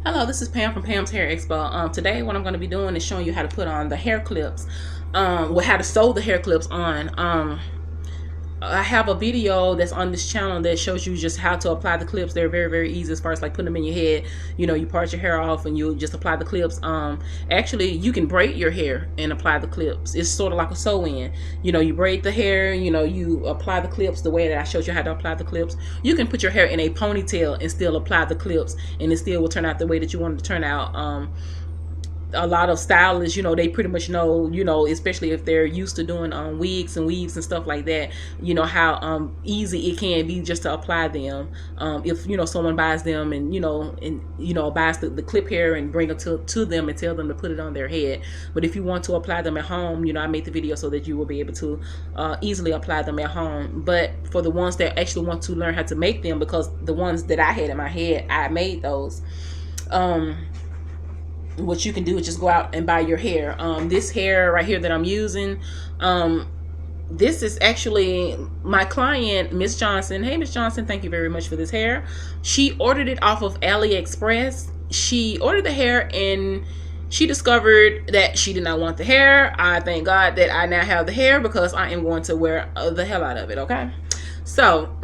Hello, this is Pam from Pam's Hair Expo. Today, what I'm going to be doing is showing you how to put on the hair clips, well, how to sew the hair clips on. I have a video that's on this channel that shows you just how to apply the clips. They're very, very easy as far as like putting them in your head. You know, you part your hair off and you just apply the clips. Actually, you can braid your hair and apply the clips. It's sort of like a sew-in. You know, you braid the hair, you know, you apply the clips the way that I showed you how to apply the clips. You can put your hair in a ponytail and still apply the clips, and it still will turn out the way that you want it to turn out. A lot of stylists, you know, they pretty much know, you know, especially if they're used to doing wigs and weaves and stuff like that, you know, how easy it can be just to apply them. If, you know, someone buys them and, buys the clip hair and bring it to them and tell them to put it on their head. But if you want to apply them at home, you know, I made the video so that you will be able to easily apply them at home. But for the ones that actually want to learn how to make them, because the ones that I had in my head, I made those. What you can do is just go out and buy your hair. This hair right here that I'm using, this is actually my client, Miss Johnson. Hey, Miss Johnson, thank you very much for this hair. She ordered it off of AliExpress. She ordered the hair and she discovered that she did not want the hair. I thank God that I now have the hair because I am going to wear the hell out of it, okay? So,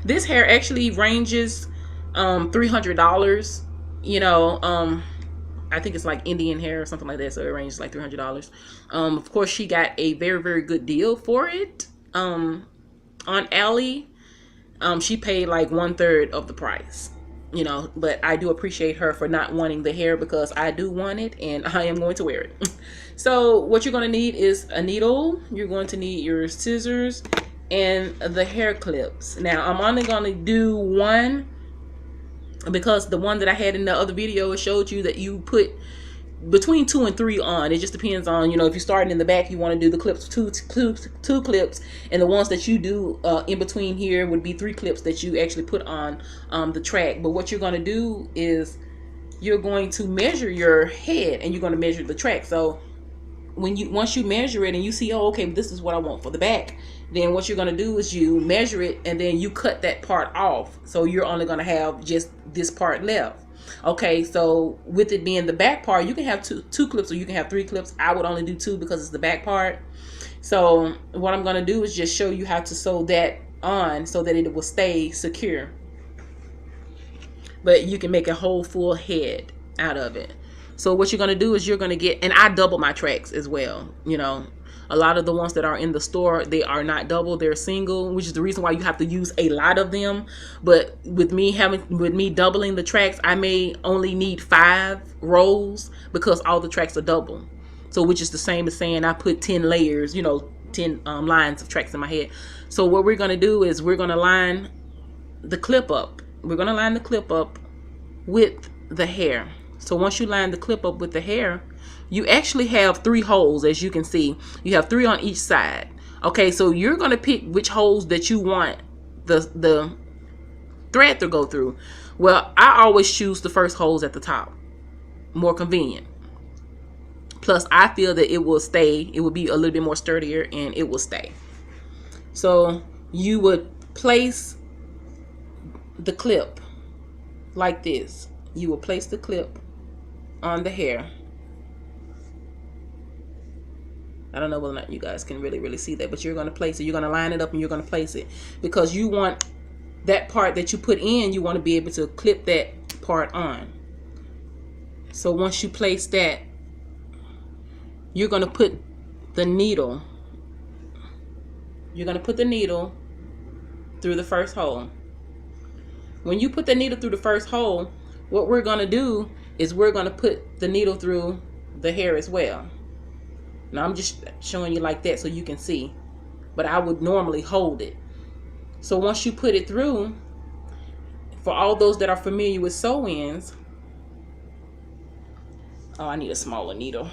this hair actually ranges $300. You know, I think it's like Indian hair or something like that, so it ranges like $300. Of course, she got a very, very good deal for it. On Ali, she paid like 1/3 of the price. You know, but I do appreciate her for not wanting the hair because I do want it and I am going to wear it. So what you're going to need is a needle. You're going to need your scissors and the hair clips. Now, I'm only going to do one, because the one that I had in the other video, it showed you that you put between 2 and 3 on. It just depends on, you know, if you're starting in the back, you want to do the clips two clips, and the ones that you do in between here would be 3 clips that you actually put on the track. But what you're going to do is you're going to measure your head and you're going to measure the track. So once you measure it and you see, oh, okay, this is what I want for the back, then what you're going to do is you measure it and then you cut that part off. So you're only going to have just this part left. Okay, so with it being the back part, you can have two clips or you can have 3 clips. I would only do 2 because it's the back part. So what I'm going to do is just show you how to sew that on so that it will stay secure. But you can make a whole full head out of it. So what you're going to do is you're going to get, and I double my tracks as well. You know, a lot of the ones that are in the store, they are not double, they're single, which is the reason why you have to use a lot of them. But with me doubling the tracks, I may only need 5 rolls because all the tracks are double. So which is the same as saying I put 10 layers, you know, 10 lines of tracks in my head. So what we're going to do is we're going to line the clip up. We're going to line the clip up with the hair. So once you line the clip up with the hair, you actually have 3 holes, as you can see. You have 3 on each side. Okay, so you're going to pick which holes that you want the thread to go through. Well, I always choose the first holes at the top. More convenient. Plus, I feel that it will stay. It will be a little bit more sturdier and it will stay. So you would place the clip like this. You will place the clip on the hair. I don't know whether or not you guys can really see that, but you're going to place it. You're going to line it up and you're going to place it because you want that part that you put in, you want to be able to clip that part on. So once you place that, you're going to put the needle. You're going to put the needle through the first hole. When you put the needle through the first hole, what we're going to do is we're going to put the needle through the hair as well. Now I'm just showing you like that so you can see, but I would normally hold it. So once you put it through, for all those that are familiar with sew-ins, oh, I need a smaller needle.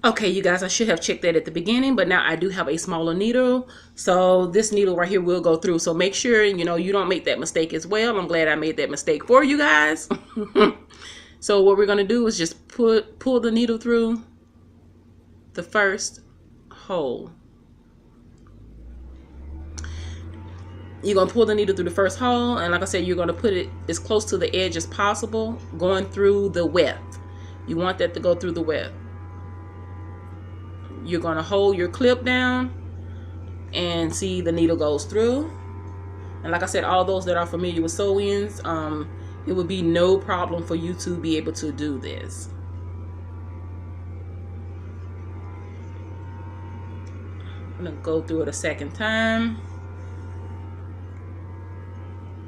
Okay, you guys, I should have checked that at the beginning, but now I do have a smaller needle. So this needle right here will go through. So make sure, you know, you don't make that mistake as well. I'm glad I made that mistake for you guys. So what we're going to do is just pull the needle through the first hole. You're going to pull the needle through the first hole, and like I said, you're going to put it as close to the edge as possible, going through the weft. You want that to go through the weft. You're going to hold your clip down and see the needle goes through. And like I said, all those that are familiar with sew-ins, it would be no problem for you to be able to do this. I'm going to go through it a second time.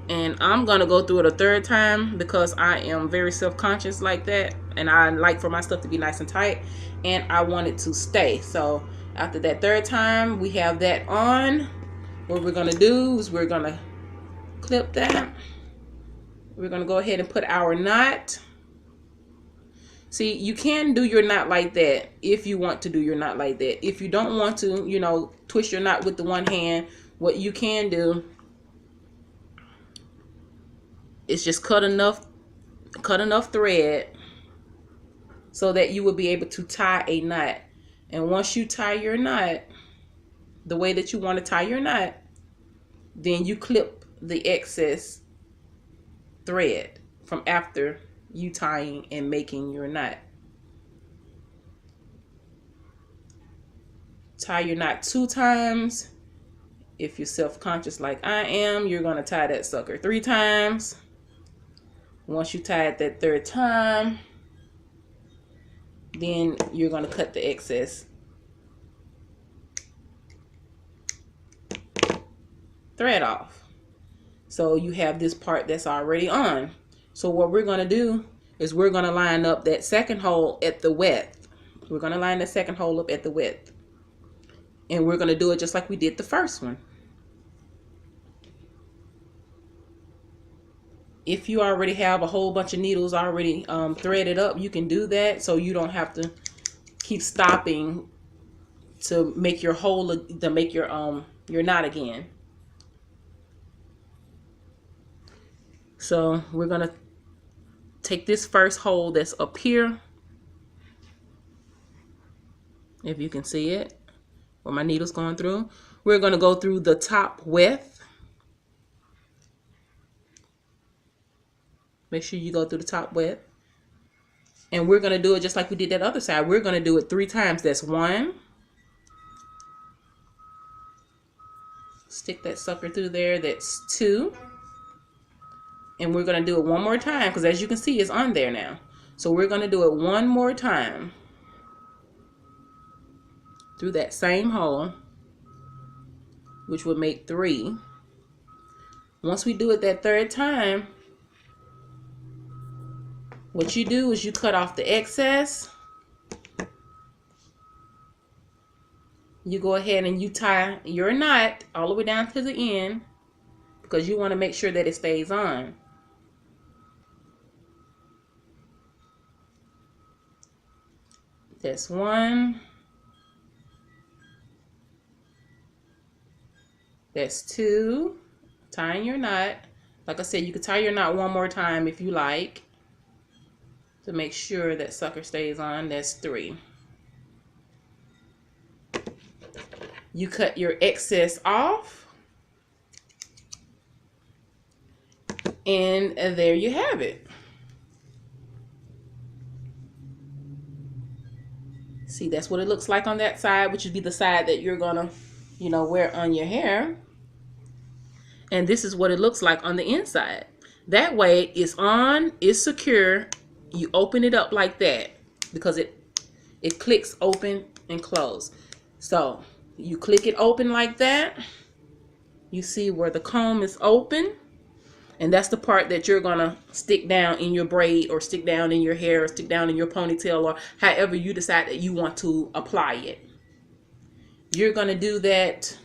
And I'm going to go through it a third time because I am very self-conscious like that. And I like for my stuff to be nice and tight. And I want it to stay. So after that third time, we have that on. What we're going to do is we're going to clip that. We're going to go ahead and put our knot. See, you can do your knot like that if you want to do your knot like that. If you don't want to, you know, twist your knot with the one hand, what you can do is just cut enough thread so that you will be able to tie a knot. And once you tie your knot the way that you want to tie your knot, then you clip the excess thread from after you tying and making your knot. Tie your knot 2 times. If you're self-conscious like I am, you're going to tie that sucker 3 times. Once you tie it that 3rd time, then you're going to cut the excess thread off. So you have this part that's already on. So what we're going to do is we're going to line up that second hole at the width. We're going to line the second hole up at the width. And we're going to do it just like we did the first one. If you already have a whole bunch of needles already threaded up, you can do that, so you don't have to keep stopping to make your hole, to make your knot again. So we're gonna take this first hole that's up here, if you can see it, where my needle's going through. We're gonna go through the top width. Make sure you go through the top width. And we're going to do it just like we did that other side. We're going to do it 3 times. That's 1. Stick that sucker through there. That's 2. And we're going to do it one more time because as you can see, it's on there now. So we're going to do it one more time through that same hole, which would make 3. Once we do it that 3rd time, what you do is you cut off the excess. You go ahead and you tie your knot all the way down to the end because you want to make sure that it stays on. That's 1. That's 2. Tying your knot. Like I said, you can tie your knot one more time if you like, to make sure that sucker stays on. That's 3. You cut your excess off, and there you have it. See, that's what it looks like on that side, which would be the side that you're gonna, you know, wear on your hair. And this is what it looks like on the inside. That way it's on, it's secure. You open it up like that because it clicks open and close. So you click it open like that. You see where the comb is open, and that's the part that you're gonna stick down in your braid or stick down in your hair or stick down in your ponytail or however you decide that you want to apply it. You're gonna do that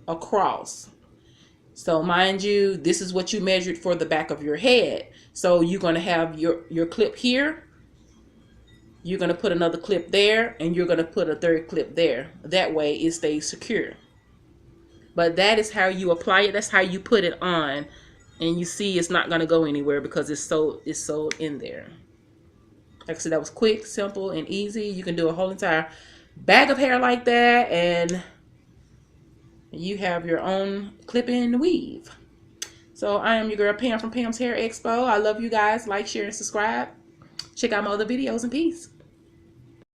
across. So mind you, this is what you measured for the back of your head. So you're going to have your clip here. You're going to put another clip there, and you're going to put a 3rd clip there. That way it stays secure. But that is how you apply it. That's how you put it on. And you see it's not going to go anywhere because it's so in there. Like I said, that was quick, simple, and easy. You can do a whole entire bag of hair like that, and You have your own clip-in weave. So I am your girl Pam from Pam's Hair Expo. I love you guys. Like, share, and subscribe. Check out my other videos, and peace.